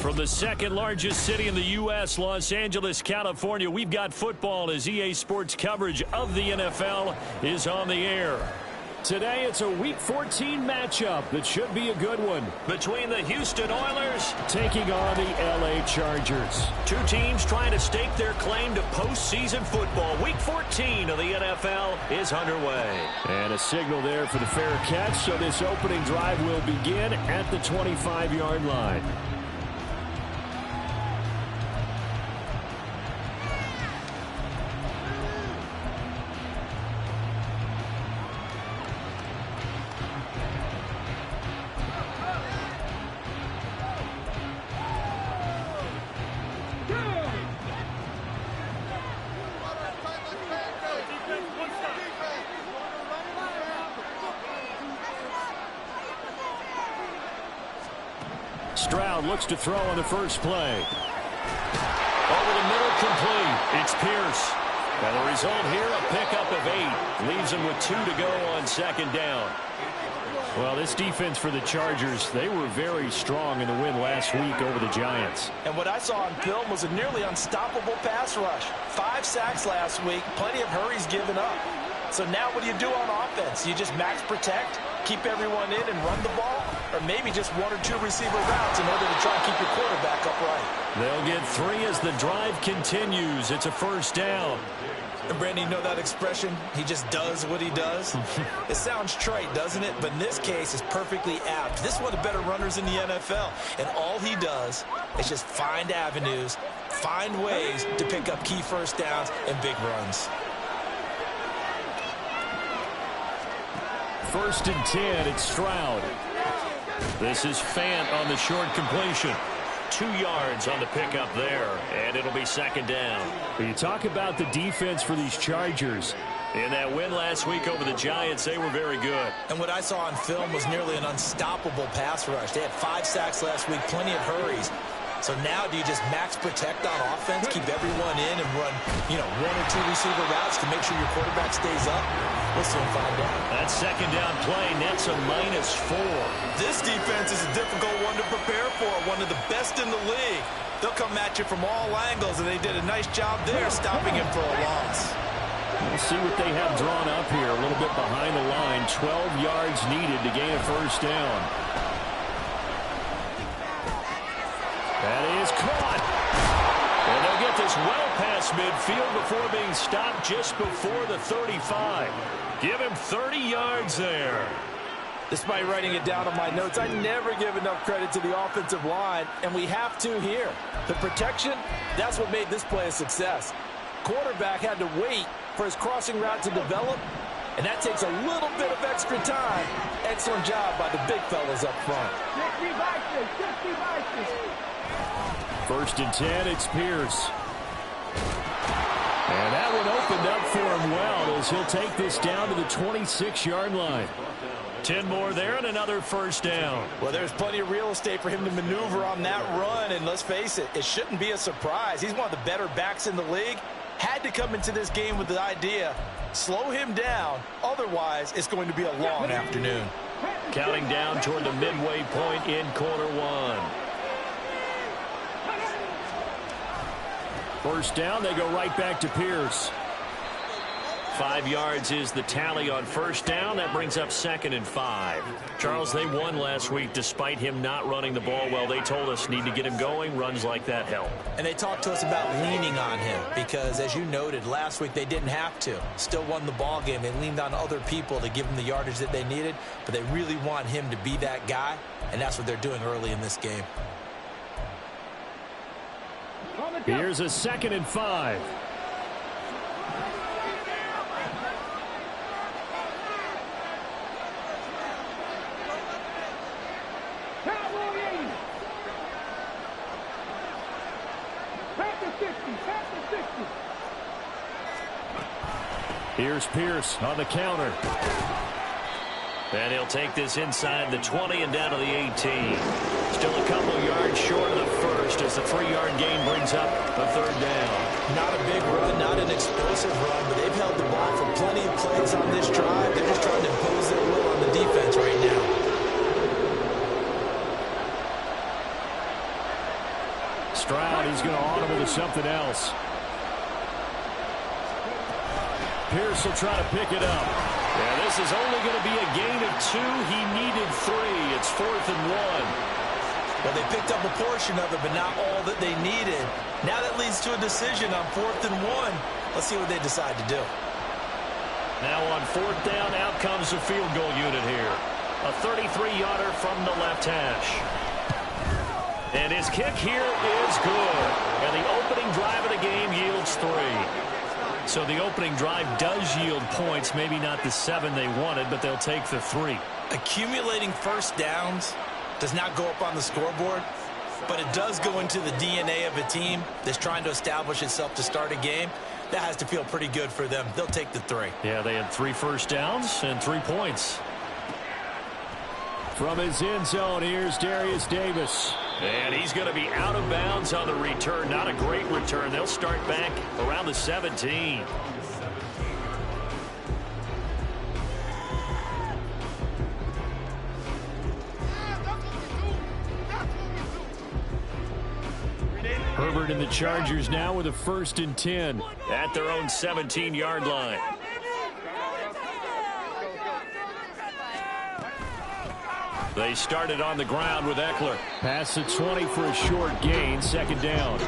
From the second largest city in the U.S., Los Angeles, California, we've got football as EA Sports coverage of the NFL is on the air. Today, it's a Week 14 matchup that should be a good one. Between the Houston Oilers taking on the L.A. Chargers. Two teams trying to stake their claim to postseason football. Week 14 of the NFL is underway. And a signal there for the fair catch, so this opening drive will begin at the 25-yard line. Stroud looks to throw on the first play. Over the middle, complete. It's Pierce. And the result here, a pickup of 8. Leaves him with 2 to go on second down. Well, this defense for the Chargers, they were very strong in the win last week over the Giants. And what I saw on film was a nearly unstoppable pass rush. 5 sacks last week, plenty of hurries given up. So now what do you do on offense? You just max protect, keep everyone in and run the ball? Or maybe just 1 or 2 receiver routes in order to try and keep your quarterback upright. They'll get 3 as the drive continues. It's a first down. And Brandon, you know that expression? He just does what he does? It sounds trite, doesn't it? But in this case, it's perfectly apt. This is one of the better runners in the NFL. And all he does is just find avenues, find ways to pick up key first downs and big runs. First and 10, it's Stroud. This is Fant on the short completion. 2 yards on the pickup there, and it'll be second down. When you talk about the defense for these Chargers, in that win last week over the Giants, they were very good. And what I saw on film was nearly an unstoppable pass rush. They had 5 sacks last week, plenty of hurries. So now do you just max protect on offense, keep everyone in and run, 1 or 2 receiver routes to make sure your quarterback stays up? We'll soon find out. That second down play nets a -4. This defense is a difficult one to prepare for, one of the best in the league. They'll come at you from all angles, and they did a nice job there stopping him for a loss. We'll see what they have drawn up here, a little bit behind the line. 12 yards needed to gain a first down. That is caught. And they'll get this well past midfield before being stopped just before the 35. Give him 30 yards there. Despite writing it down on my notes, I never give enough credit to the offensive line, and we have to here. The protection, that's what made this play a success. Quarterback had to wait for his crossing route to develop, and that takes a little bit of extra time. Excellent job by the big fellas up front. First and 10, it's Pierce. And that one opened up for him well as he'll take this down to the 26-yard line. 10 more there and another first down. Well, there's plenty of real estate for him to maneuver on that run, and let's face it, it shouldn't be a surprise. He's one of the better backs in the league. Had to come into this game with the idea, slow him down, otherwise it's going to be a long afternoon. Counting down toward the midway point in quarter 1. First down, they go right back to Pierce. 5 yards is the tally on first down. That brings up second and 5. Charles, they won last week despite him not running the ball well. They told us need to get him going. Runs like that help. And they talked to us about leaning on him because, as you noted, last week they didn't have to. Still won the ball game. They leaned on other people to give them the yardage that they needed, but they really want him to be that guy, and that's what they're doing early in this game. Here's a second and 5. Here's Pierce on the counter. And he'll take this inside the 20 and down to the 18. Still a couple yards short of the first as the 3-yard gain brings up a third down. Not a big run, not an explosive run, but they've held the ball for plenty of plays on this drive. They're just trying to impose their will on the defense right now. Stroud, he's going to audible to something else. Pierce will try to pick it up. Yeah, this is only going to be a gain of 2. He needed 3. It's 4th and 1. Well, they picked up a portion of it, but not all that they needed. Now that leads to a decision on 4th and 1. Let's see what they decide to do. Now on 4th down, out comes the field goal unit here. A 33-yarder from the left hash. And his kick here is good. And the opening drive of the game yields 3. So the opening drive does yield points, maybe not the 7 they wanted, but they'll take the 3. Accumulating first downs does not go up on the scoreboard, but it does go into the DNA of a team that's trying to establish itself to start a game. That has to feel pretty good for them. They'll take the 3. Yeah, they had 3 first downs and 3 points. From his end zone, here's Darius Davis. And he's going to be out of bounds on the return. Not a great return. They'll start back around the 17. Herbert and the Chargers now with a 1st and 10. At their own 17-yard line. They started on the ground with Eckler. Past the 20 for a short gain, 2nd down.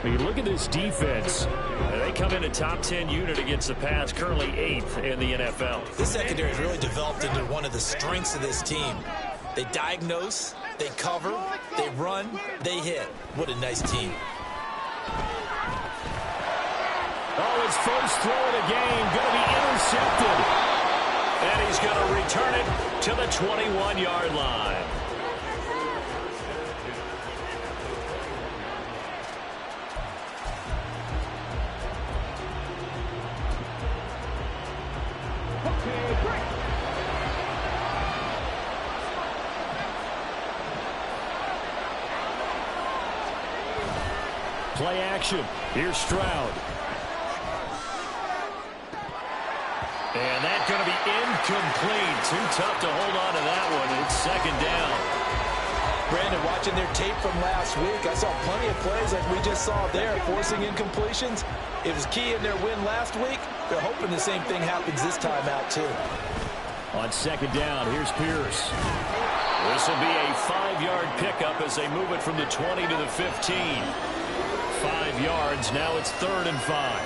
When you look at this defense, they come in a top 10 unit against the pass, currently 8th in the NFL. This secondary has really developed into one of the strengths of this team. They diagnose, they cover, they run, they hit. What a nice team. Oh, his first throw of the game going to be intercepted. And he's going to return it to the 21-yard line. Play action. Here's Stroud. And that's going to be incomplete. Too tough to hold on to that one. It's 2nd down. Brandon, watching their tape from last week, I saw plenty of plays like we just saw there, forcing incompletions. It was key in their win last week. They're hoping the same thing happens this time out, too. On 2nd down, here's Pierce. This will be a 5-yard pickup as they move it from the 20 to the 15. 5 yards. Now it's 3rd and 5.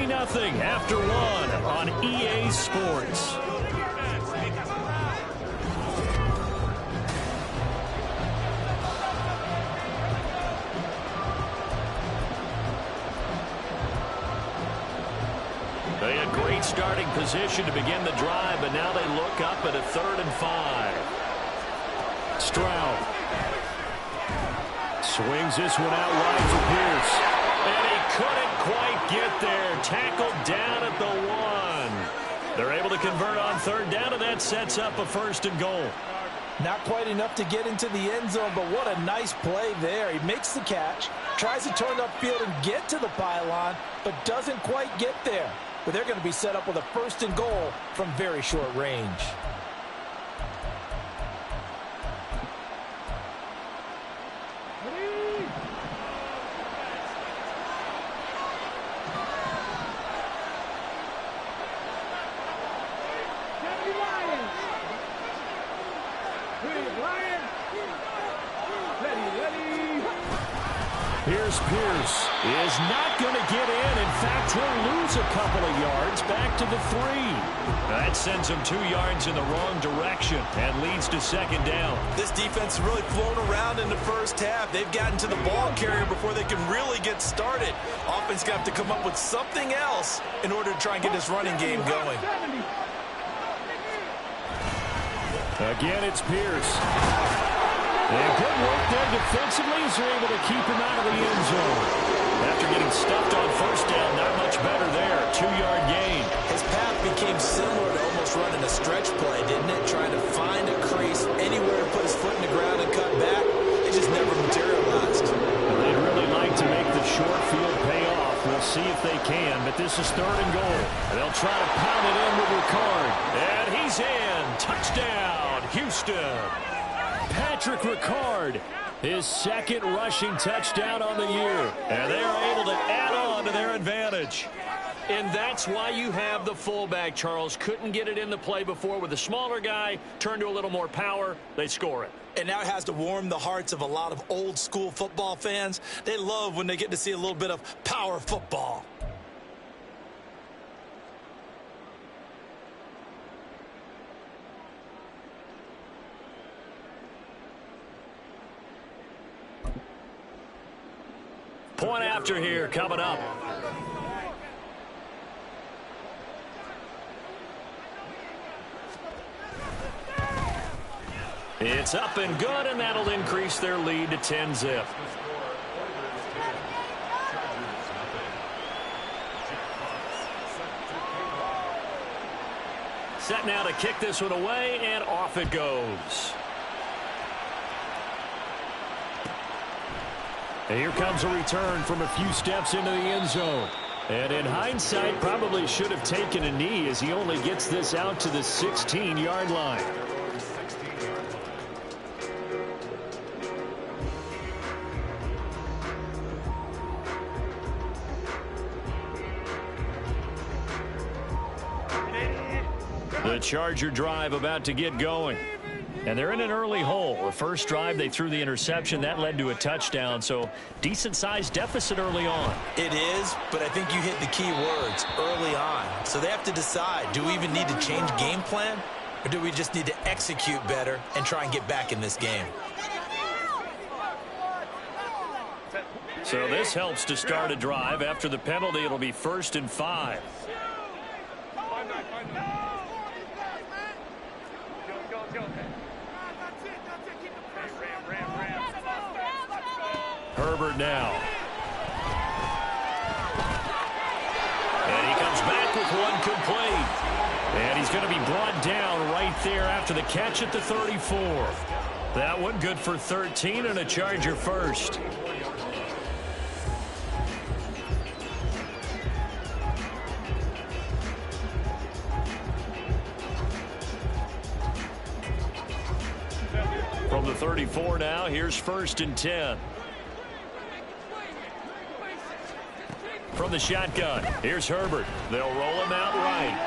Nothing after 1 on EA Sports. They had great starting position to begin the drive, but now they look up at a 3rd and 5. Stroud swings this one out wide for Pierce. And he couldn't quite get there. Tackled down at the 1. They're able to convert on 3rd down, and that sets up a 1st and goal. Not quite enough to get into the end zone, but what a nice play there. He makes the catch, tries to turn upfield and get to the pylon, but doesn't quite get there. But they're going to be set up with a 1st and goal from very short range. Here's Pierce. Is not going to get in. In fact, he'll lose a couple of yards back to the 3. That sends him 2 yards in the wrong direction and leads to 2nd down. This defense has really flown around in the first half. They've gotten to the ball carrier before they can really get started. Offense going to have to come up with something else in order to try and get this running game going. Again, it's Pierce. And good work there defensively as they're able to keep him out of the end zone. After getting stuffed on 1st down, not much better there. 2-yard gain. His path became similar to almost running a stretch play, didn't it? Trying to find a crease, anywhere to put his foot in the ground and cut back. It just never materialized. They'd they can, but this is 3rd and goal. And they'll try to pound it in with Ricard. And he's in. Touchdown, Houston. Patrick Ricard, his 2nd rushing touchdown on the year. And they are able to add on to their advantage. And that's why you have the fullback, Charles. Couldn't get it in the play before with the smaller guy. Turned to a little more power. They score it. And now it has to warm the hearts of a lot of old-school football fans. They love when they get to see a little bit of power football. Point after here coming up. It's up and good, and that'll increase their lead to 10-zip. Set now to kick this one away, and off it goes. And here comes a return from a few steps into the end zone. And in hindsight, probably should have taken a knee as he only gets this out to the 16-yard line. The Charger drive about to get going. And they're in an early hole. The first drive, they threw the interception. That led to a touchdown, so decent-sized deficit early on. It is, but I think you hit the key words, early on. So they have to decide, do we even need to change game plan, or do we just need to execute better and try and get back in this game? So this helps to start a drive. After the penalty, it'll be 1st and 5. Herbert now. And he comes back with one complete. And he's going to be brought down right there after the catch at the 34. That one good for 13 and a Charger first. From the 34 now, here's 1st and 10. From the shotgun, here's Herbert. They'll roll him out right.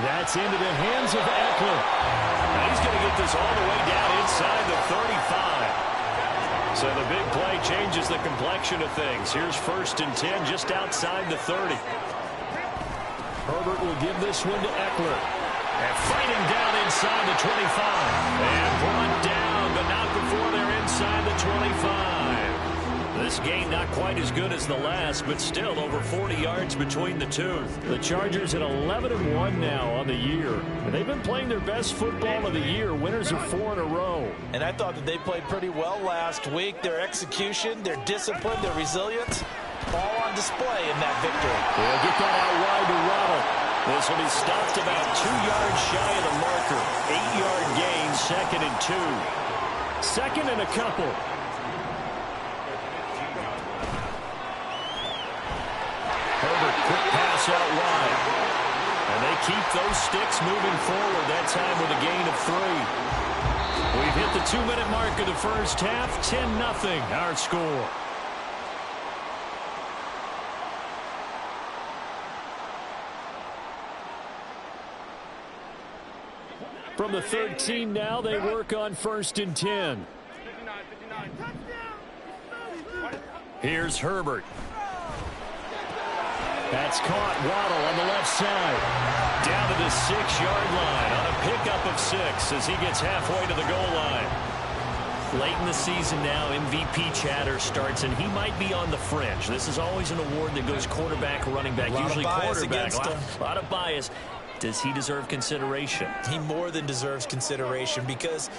That's into the hands of Eckler. Now he's going to get this all the way down inside the 35. So the big play changes the complexion of things. Here's 1st and 10 just outside the 30. Herbert will give this one to Eckler. And fighting down inside the 25. And brought down, but not before they're inside the 25. This game not quite as good as the last, but still over 40 yards between the two. The Chargers at 11-1 now on the year. And they've been playing their best football of the year. Winners of 4 in a row. And I thought that they played pretty well last week. Their execution, their discipline, their resilience, all on display in that victory. They'll get that out wide to Waddle. This will be stopped about 2 yards shy of the marker. 8-yard gain, 2nd and 2. 2nd and a couple. Herbert, quick pass out wide. And they keep those sticks moving forward, that time with a gain of 3. We've hit the 2-minute mark of the first half. 10-0 our score. From the 13 now, they work on 1st and 10. Here's Herbert. That's caught. Waddle on the left side. Down to the 6-yard line on a pickup of 6 as he gets halfway to the goal line. Late in the season now, MVP chatter starts, and he might be on the fringe. This is always an award that goes quarterback, running back, usually quarterback. A lot of bias. Does he deserve consideration? He more than deserves consideration because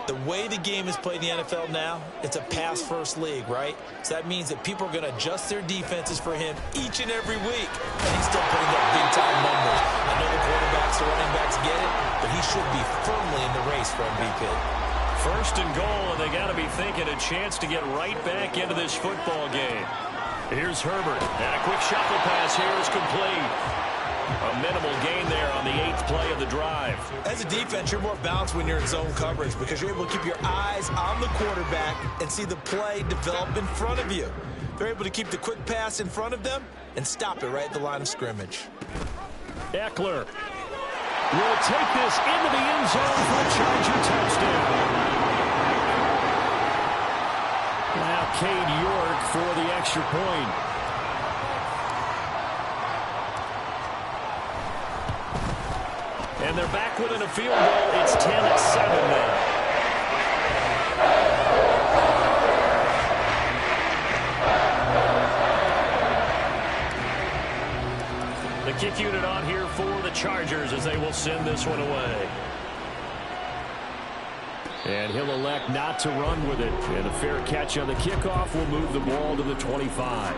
the way the game is played in the NFL now, it's a pass-first league, right? So that means that people are going to adjust their defenses for him each and every week, and he's still putting up big-time numbers. I know the quarterbacks, the running backs get it, but he should be firmly in the race for MVP. 1st and goal, and they got to be thinking a chance to get right back into this football game. Here's Herbert. And a quick shuffle pass here is complete. A minimal gain there on the 8th play of the drive. As a defense, you're more balanced when you're in zone coverage because you're able to keep your eyes on the quarterback and see the play develop in front of you. They're able to keep the quick pass in front of them and stop it right at the line of scrimmage. Eckler will take this into the end zone for a Charger touchdown. Now Cade York for the extra point. And they're back within a field goal. It's 10-7 now. The kick unit on here for the Chargers as they will send this one away. And he'll elect not to run with it. And a fair catch on the kickoff will move the ball to the 25.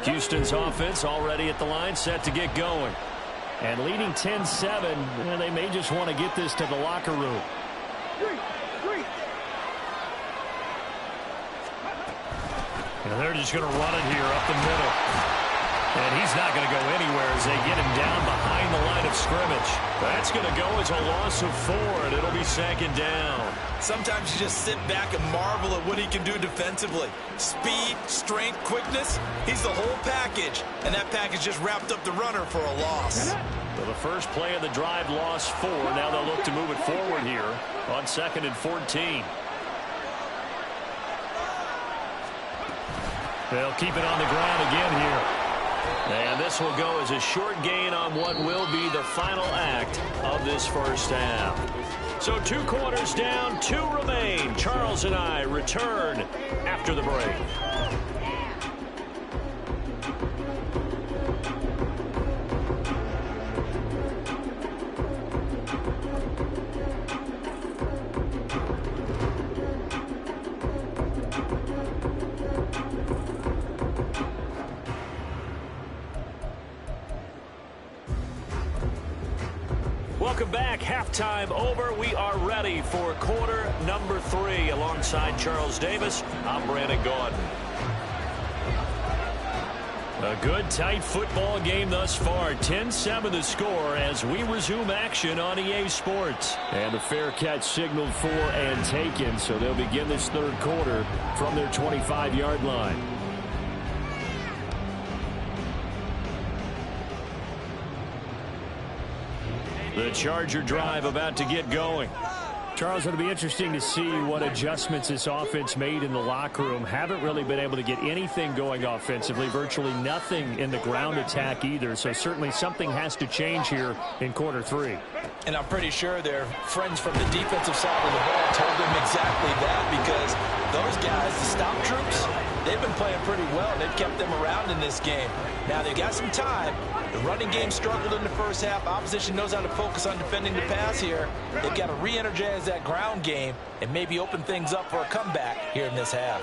Houston's offense already at the line, set to get going. And leading 10-7, and they may just want to get this to the locker room. And they're just going to run it here up the middle. And he's not going to go anywhere as they get him down behind the line of scrimmage. That's going to go as a loss of 4, and it'll be 2nd down. Sometimes you just sit back and marvel at what he can do defensively. Speed, strength, quickness, he's the whole package. And that package just wrapped up the runner for a loss. So the first play of the drive, lost 4. Now they'll look to move it forward here on 2nd and 14. They'll keep it on the ground again here. And this will go as a short gain on what will be the final act of this first half. So 2 quarters down, 2 remain. Charles and I return after the break. Welcome back. Halftime over. We are ready for quarter number 3. Alongside Charles Davis, I'm Brandon Gaudin. A good, tight football game thus far. 10-7 the score as we resume action on EA Sports. And the fair catch signaled for and taken, so they'll begin this 3rd quarter from their 25-yard line. The Charger drive about to get going. Charles, it'll be interesting to see what adjustments this offense made in the locker room. Haven't really been able to get anything going offensively, virtually nothing in the ground attack either. So certainly something has to change here in quarter 3. And I'm pretty sure their friends from the defensive side of the ball told them exactly that, because those guys, the stop troops, they've been playing pretty well. They've kept them around in this game. Now they've got some time. The running game struggled in the first half. Opposition knows how to focus on defending the pass here. They've got to re-energize that ground game and maybe open things up for a comeback here in this half.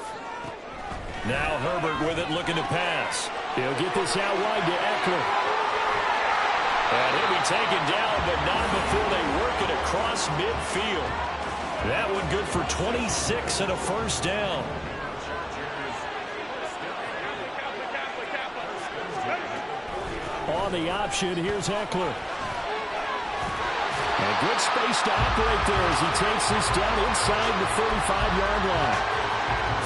Now Herbert with it, looking to pass. He'll get this out wide to Eckler. And he'll be taken down, but not before they work it across midfield. That one good for 26 and a first down. On the option, here's Eckler. And a good space to operate there as he takes this down inside the 35-yard line.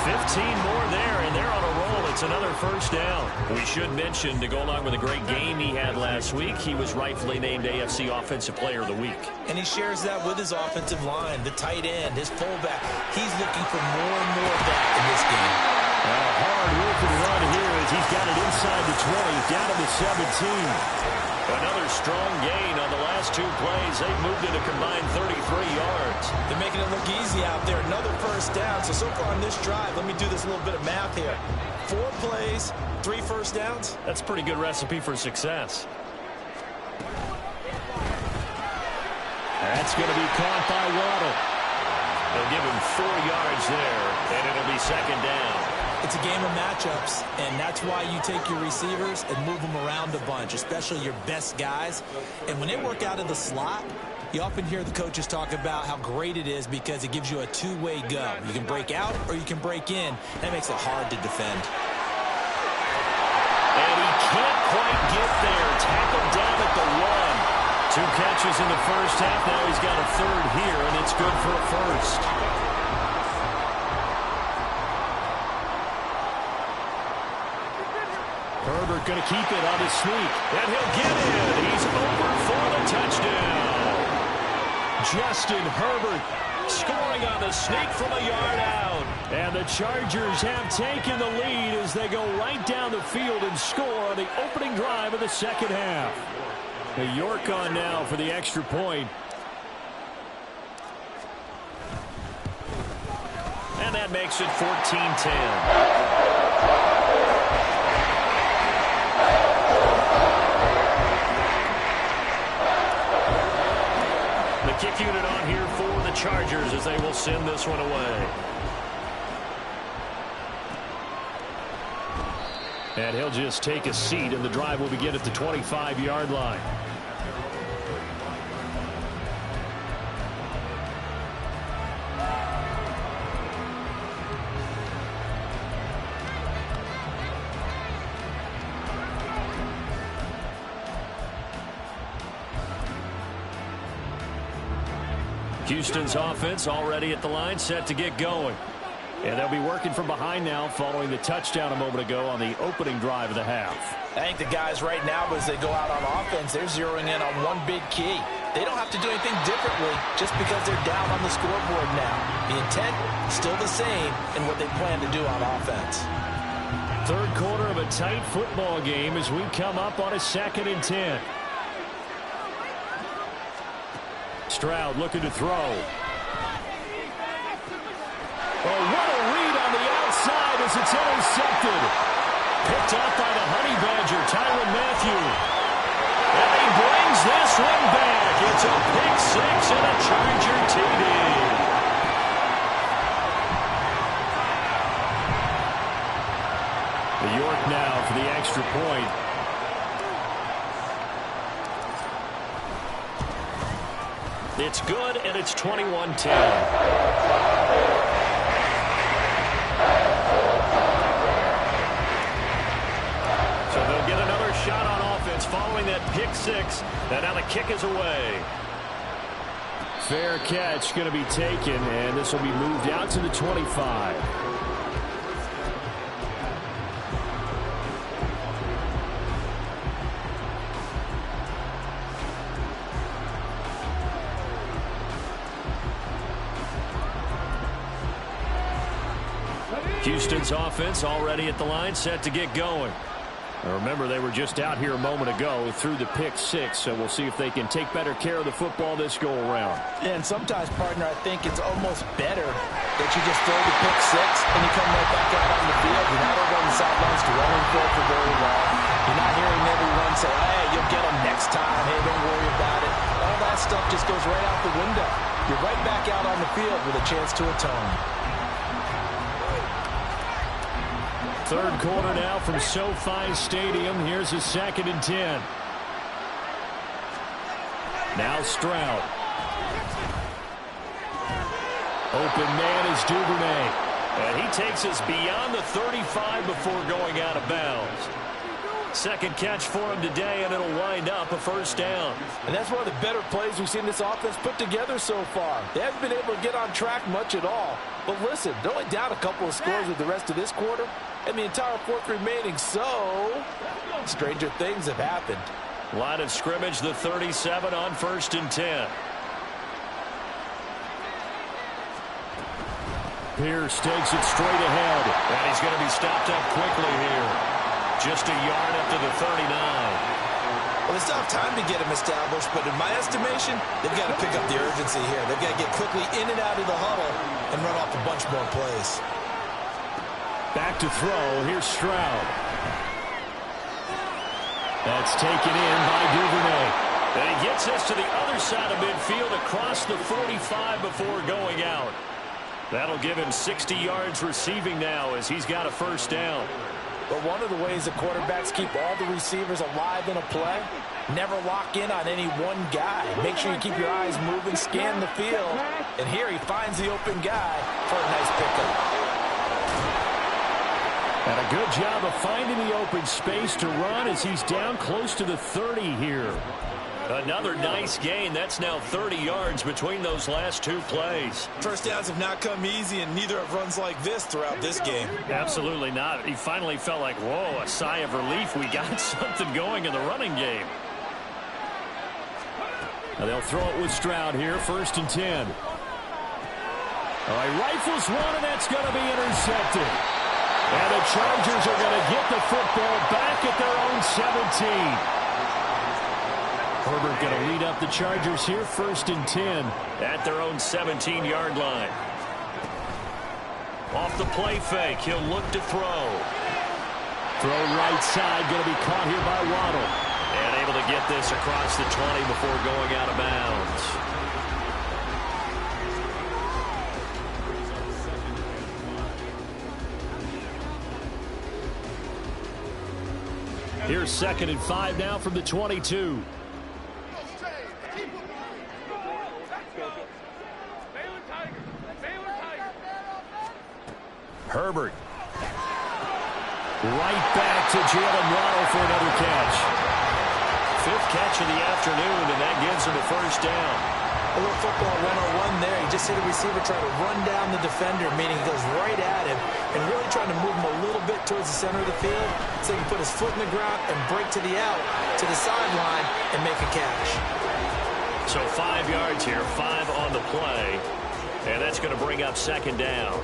15 more there, and they're on a roll. It's another first down. We should mention, to go along with a great game he had last week, he was rightfully named AFC Offensive Player of the Week. And he shares that with his offensive line, the tight end, his fullback. He's looking for more and more of that in this game. And a hard-working run here as he's got it inside the 20, down to the 17. Another strong gain on the last 2 plays. They've moved it a combined 33 yards. They're making it look easy out there. Another first down. So far on this drive, let me do this little bit of math here. 4 plays, 3 first downs. That's a pretty good recipe for success. That's going to be caught by Waddle. They'll give him 4 yards there, and it'll be 2nd down. It's a game of matchups, and that's why you take your receivers and move them around a bunch, especially your best guys. And when they work out of the slot, you often hear the coaches talk about how great it is because it gives you a two-way go. You can break out or you can break in. That makes it hard to defend. And he can't quite get there. Tackled down at the 1. 2 catches in the first half. Now he's got a third here, and it's good for a first. Herbert going to keep it on his sneak. And he'll get in. He's over for the touchdown. Justin Herbert scoring on the sneak from a yard out. And the Chargers have taken the lead as they go right down the field and score on the opening drive of the second half. The York on now for the extra point. And that makes it 14-10. The kick unit on here for the Chargers as they will send this one away. And he'll just take a seat, and the drive will begin at the 25-yard line. Houston's offense already at the line, set to get going. And they'll be working from behind now following the touchdown a moment ago on the opening drive of the half. I think the guys right now, as they go out on offense, they're zeroing in on one big key. They don't have to do anything differently just because they're down on the scoreboard now. The intent is still the same in what they plan to do on offense. Third quarter of a tight football game as we come up on a 2nd and 10. Stroud looking to throw. Oh, what a read on the outside as it's intercepted. Picked off by the Honey Badger, Tyrann Mathieu. And he brings this one back. It's a pick 6 and a Charger TD. The York now for the extra point. It's good, and it's 21-10. So they'll get another shot on offense following that pick 6. And now the kick is away. Fair catch going to be taken, and this will be moved out to the 25. Houston's offense already at the line, set to get going. Now remember, they were just out here a moment ago through the pick 6, so we'll see if they can take better care of the football this go around. And sometimes, partner, I think it's almost better that you just throw the pick 6 and you come right back out on the field. You're not over on the sidelines dwelling for it for very long. You're not hearing everyone say, hey, you'll get them next time. Hey, don't worry about it. All that stuff just goes right out the window. You're right back out on the field with a chance to atone. Third quarter now from SoFi Stadium. Here's a 2nd and 10. Now Stroud. Open man is Duvernay. And he takes us beyond the 35 before going out of bounds. Second catch for him today, and it'll wind up a first down. And that's one of the better plays we've seen this offense put together so far. They haven't been able to get on track much at all. But listen, they're only down a couple of scores with the rest of this quarter, and the entire fourth remaining, so stranger things have happened. Line of scrimmage, the 37 on 1st and 10. Pierce takes it straight ahead, and he's going to be stopped up quickly here. Just a yard up to the 39. Well, they still have time to get him established, but in my estimation, they've got to pick up the urgency here. They've got to get quickly in and out of the huddle and run off a bunch more plays. Back to throw. Here's Stroud. That's taken in by Duvernay. And he gets us to the other side of midfield across the 45 before going out. That'll give him 60 yards receiving now as he's got a first down. But one of the ways the quarterbacks keep all the receivers alive in a play, never lock in on any one guy. Make sure you keep your eyes moving, scan the field. And here he finds the open guy for a nice pickup. And a good job of finding the open space to run as he's down close to the 30 here. Another nice gain. That's now 30 yards between those last two plays. First downs have not come easy, and neither have runs like this throughout this game. Absolutely not. He finally felt like, whoa, a sigh of relief. We got something going in the running game. Now they'll throw it with Stroud here, 1st and 10. All right, rifles one, and that's going to be intercepted. And the Chargers are going to get the football back at their own 17. Herbert going to lead up the Chargers here, 1st and 10. At their own 17-yard line. Off the play fake, he'll look to throw. Throw right side, going to be caught here by Waddle. And able to get this across the 20 before going out of bounds. Here's 2nd and 5 now from the 22. Herbert. Right back to Jalen Waddle for another catch. 5th catch of the afternoon, and that gives him a first down. A little football 101 there. You just see the receiver try to run down the defender, meaning he goes right at him and really trying to move him a little bit towards the center of the field so he can put his foot in the ground and break to the out, to the sideline, and make a catch. So 5 yards here, 5 on the play, and that's going to bring up 2nd down.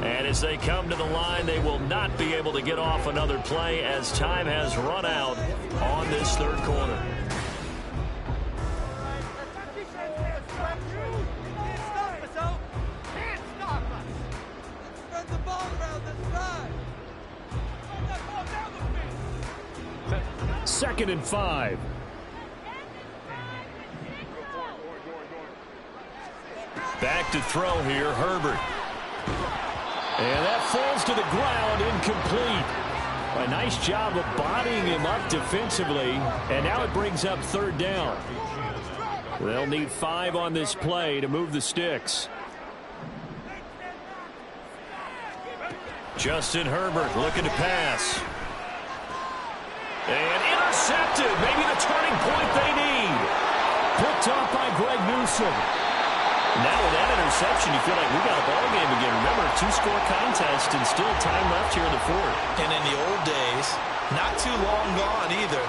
And as they come to the line, they will not be able to get off another play as time has run out on this 3rd quarter. Second and 5. Back to throw here, Herbert. And that falls to the ground, incomplete. A nice job of bodying him up defensively, and now it brings up 3rd down. They'll need 5 on this play to move the sticks. Justin Herbert looking to pass. And intercepted. Maybe the turning point they need. Picked off by Greg Newsome. Now with that interception, you feel like we got a ball game again. Remember, 2-score contest and still time left here in the 4th. And in the old days, not too long gone either.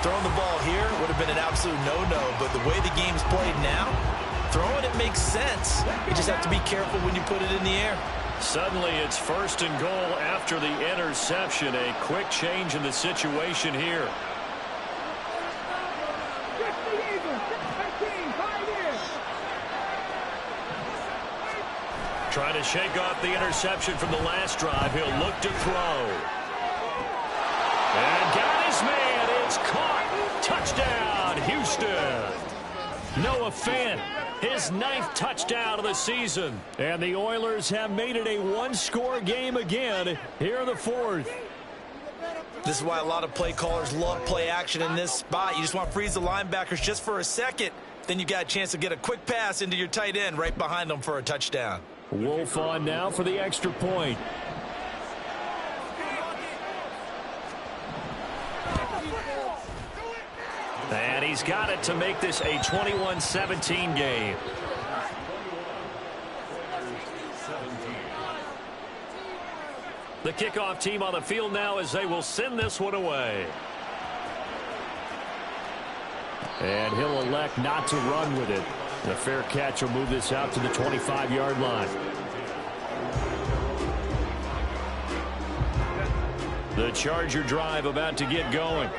Throwing the ball here would have been an absolute no-no, but the way the game's played now, throwing it makes sense. You just have to be careful when you put it in the air. Suddenly, it's 1st and goal after the interception. A quick change in the situation here. Trying to shake off the interception from the last drive. He'll look to throw. And got his man. It's caught. Touchdown, Houston. Noah Fant, his 9th touchdown of the season. And the Oilers have made it a 1-score game again here in the 4th. This is why a lot of play callers love play action in this spot. You just want to freeze the linebackers just for a second. Then you got a chance to get a quick pass into your tight end right behind them for a touchdown. Wolf on now for the extra point. And he's got it to make this a 21-17 game. The kickoff team on the field now as they will send this one away. And he'll elect not to run with it. The fair catch will move this out to the 25-yard line. The Charger drive about to get going.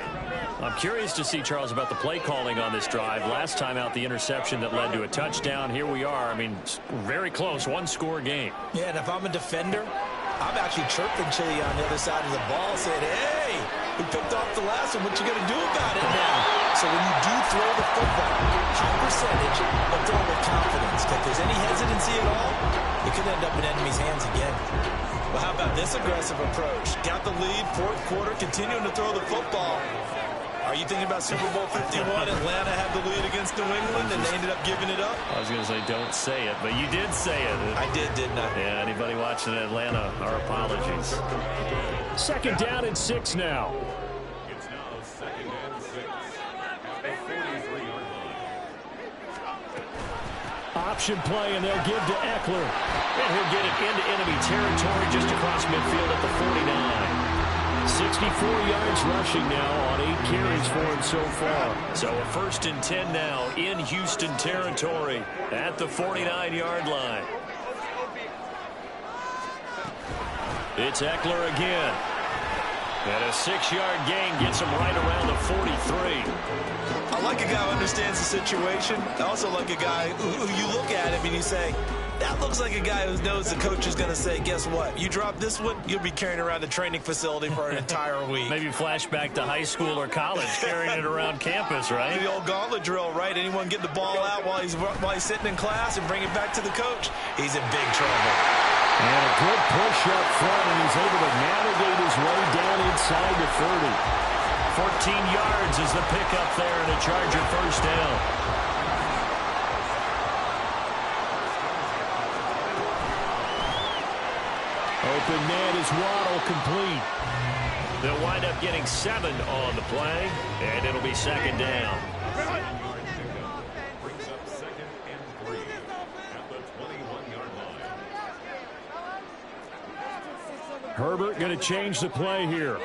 I'm curious to see, Charles, about the play calling on this drive. Last time out, the interception that led to a touchdown. Here we are. I mean, very close, 1-score game. Yeah, and if I'm a defender, I'm actually chirping Chili on the other side of the ball saying, hey, We picked off the last one. What you going to do about it now? So when you do throw the football, high percentage, but throw with confidence. If there's any hesitancy at all, it could end up in enemy's hands again. Well, how about this aggressive approach? Got the lead, fourth quarter, continuing to throw the football. Are you thinking about Super Bowl 51? Atlanta had the lead against New England, and they ended up giving it up? I was going to say don't say it, but you did say it. I did, didn't I? Yeah, anybody watching Atlanta, our apologies. Second down and 6 now. It's now second and 6 at the 43-yard line. Option play, and they'll give to Eckler. And he'll get it into enemy territory just across midfield at the 49. 64 yards rushing now on 8 carries for him so far. So a 1st and 10 now in Houston territory at the 49-yard line. It's Eckler again. And a 6-yard gain gets him right around the 43. I like a guy who understands the situation. I also like a guy who you look at him and you say, that looks like a guy who knows the coach is going to say, guess what? You drop this one, you'll be carrying around the training facility for an entire week. Maybe flashback to high school or college, carrying it around campus, right? The old gauntlet drill, right? Anyone get the ball out while he's sitting in class and bring it back to the coach? He's in big trouble. And a good push up front, and he's able to navigate his way down inside the 30. 14 yards is the pickup there, and a Charger 1st down. Open man is Waddle, complete. They'll wind up getting 7 on the play, and it'll be 2nd down. Brings up 2nd and 3 at the 21-yard line. Herbert going to change the play here.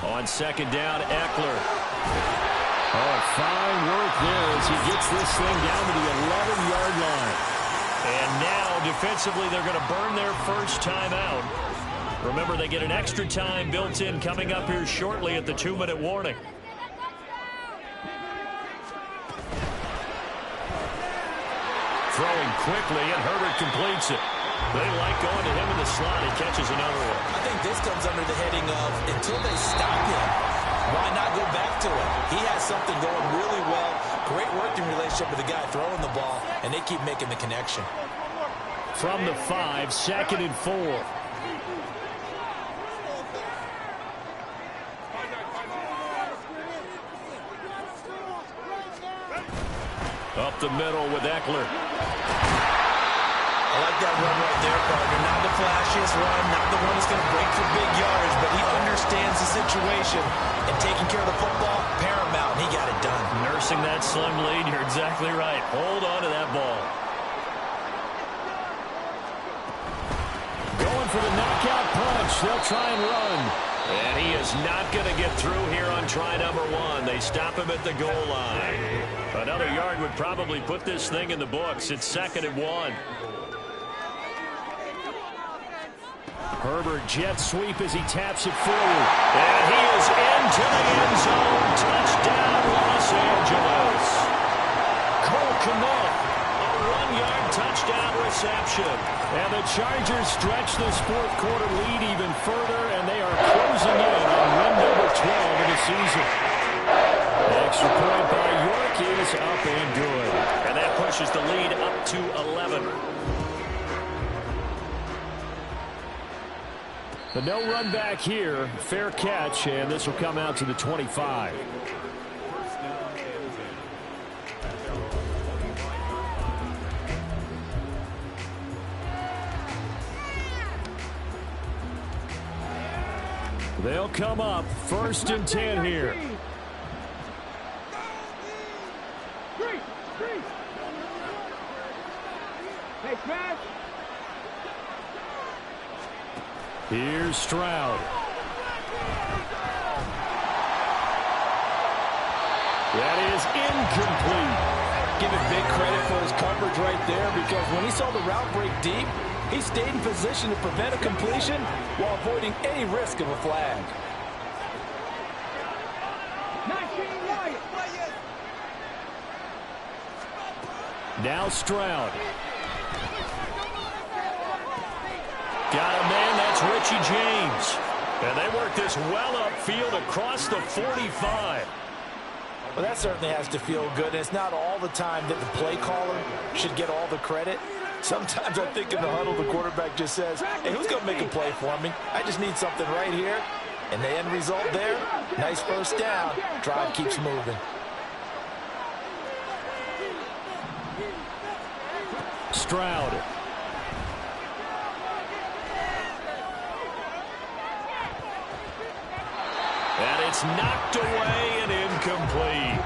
On 2nd down, Eckler. Oh, fine work there as he gets this thing down to the 11-yard line. And now, defensively, they're going to burn their first time out. Remember, they get an extra time built in coming up here shortly at the 2-minute warning. Throwing quickly, and Herbert completes it. They like going to him in the slot. He catches another one. I think this comes under the heading of, until they stop him, why not go back to him? He has something going really well. Great working relationship with the guy throwing the ball, and they keep making the connection. From the 5, 2nd and 4. Up the middle with Eckler. I like that run right there, partner. Not the flashiest run, not the one that's going to break for big yards, but he understands the situation, and taking care of the football, paramount, and he got it done. Nursing that slim lead, you're exactly right. Hold on to that ball. Going for the knockout punch. They'll try and run. And he is not going to get through here on try number 1. They stop him at the goal line. Another yard would probably put this thing in the books. It's 2nd and 1. Herbert jet sweep as he taps it forward. And he is into the end zone. Touchdown, Los Angeles. Cole Kmet, a 1-yard touchdown reception. And the Chargers stretch this fourth quarter lead even further, and they are closing in on win number 12 of the season. The extra point by York is up and good. And that pushes the lead up to 11. The no run back here, fair catch, and this will come out to the 25. They'll come up 1st and 10 here. Here's Stroud. That is incomplete. Give him big credit for his coverage right there, because when he saw the route break deep, he stayed in position to prevent a completion while avoiding any risk of a flag. Now Stroud. Got a man, that's Richie James. And they work this well upfield across the 45. Well, that certainly has to feel good. And it's not all the time that the play caller should get all the credit. Sometimes I think in the huddle, the quarterback just says, hey, who's going to make a play for me? I just need something right here. And the end result there, nice first down. Drive keeps moving. Stroud. And it's knocked away and incomplete.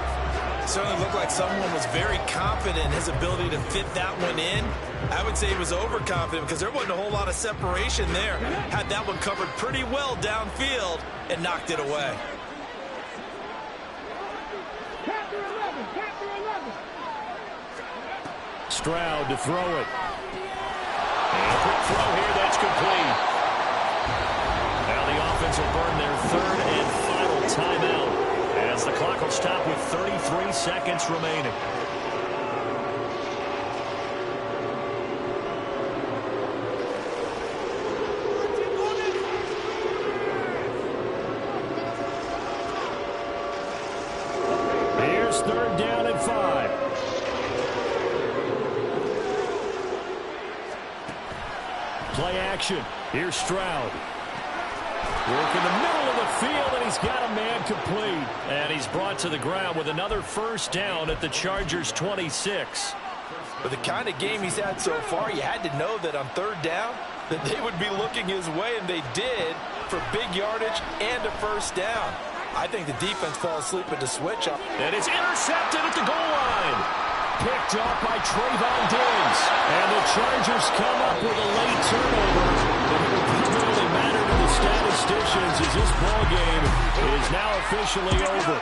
Certainly looked like someone was very confident in his ability to fit that one in. I would say he was overconfident because there wasn't a whole lot of separation there. Had that one covered pretty well downfield and knocked it away. Stroud to throw it. And a quick throw here, that's complete. Now the offense will burn their third and final timeout as the clock will stop with 33 seconds remaining. Here's third down and 5. Play action. Here's Stroud. Work in the middle of the field, and he's got a man complete. And he's brought to the ground with another first down at the Chargers' 26. With the kind of game he's had so far, you had to know that on third down that they would be looking his way, and they did, for big yardage and a first down. I think the defense fell asleep at the switch up. And it's intercepted at the goal line. Picked off by Trayvon Diggs. And the Chargers come up with a late turnover. But it will really matter to the statisticians as this ball game is now officially over.